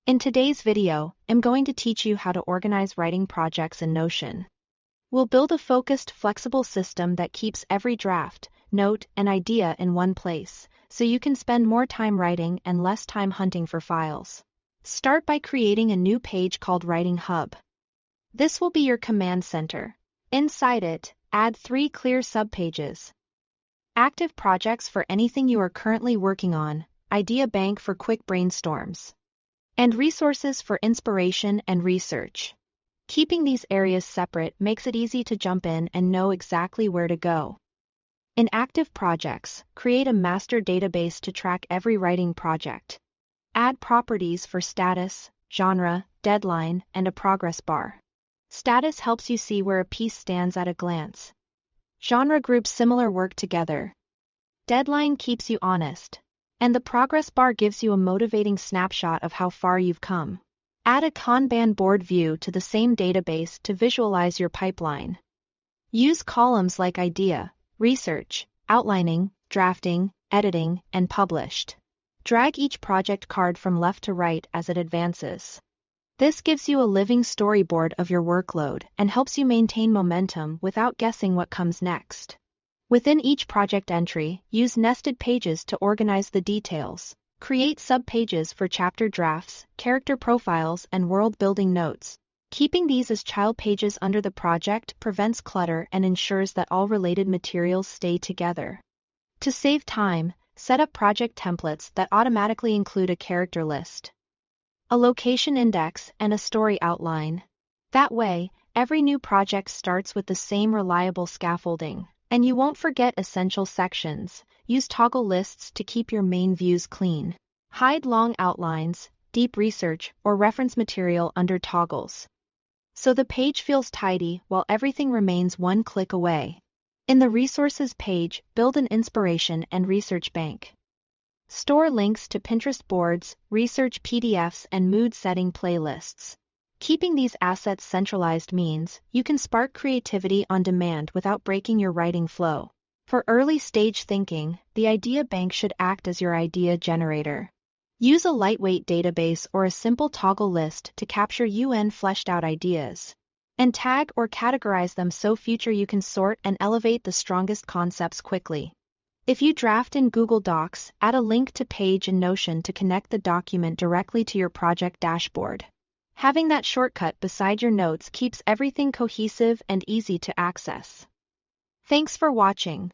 In today's video, I'm going to teach you how to organize writing projects in Notion. We'll build a focused, flexible system that keeps every draft, note, and idea in one place, so you can spend more time writing and less time hunting for files. Start by creating a new page called Writing Hub. This will be your command center. Inside it, add 3 clear subpages. Active projects for anything you are currently working on, idea bank for quick brainstorms, and resources for inspiration and research. Keeping these areas separate makes it easy to jump in and know exactly where to go. In active projects, create a master database to track every writing project. Add properties for status, genre, deadline, and a progress bar. Status helps you see where a piece stands at a glance. Genre groups similar work together. Deadline keeps you honest. And the progress bar gives you a motivating snapshot of how far you've come. Add a Kanban board view to the same database to visualize your pipeline. Use columns like idea, research, outlining, drafting, editing, and published. Drag each project card from left to right as it advances. This gives you a living storyboard of your workload and helps you maintain momentum without guessing what comes next. Within each project entry, use nested pages to organize the details. Create subpages for chapter drafts, character profiles, and world-building notes. Keeping these as child pages under the project prevents clutter and ensures that all related materials stay together. To save time, set up project templates that automatically include a character list, a location index, and a story outline. That way, every new project starts with the same reliable scaffolding, and you won't forget essential sections. Use toggle lists to keep your main views clean. Hide long outlines, deep research, or reference material under toggles, so the page feels tidy while everything remains one click away. In the Resources page, build an inspiration and research bank. Store links to Pinterest boards, research PDFs, and mood-setting playlists. Keeping these assets centralized means you can spark creativity on demand without breaking your writing flow. For early-stage thinking, the idea bank should act as your idea generator. Use a lightweight database or a simple toggle list to capture fleshed-out ideas, and tag or categorize them so future you can sort and elevate the strongest concepts quickly. If you draft in Google Docs, add a link to Page in Notion to connect the document directly to your project dashboard. Having that shortcut beside your notes keeps everything cohesive and easy to access. Thanks for watching.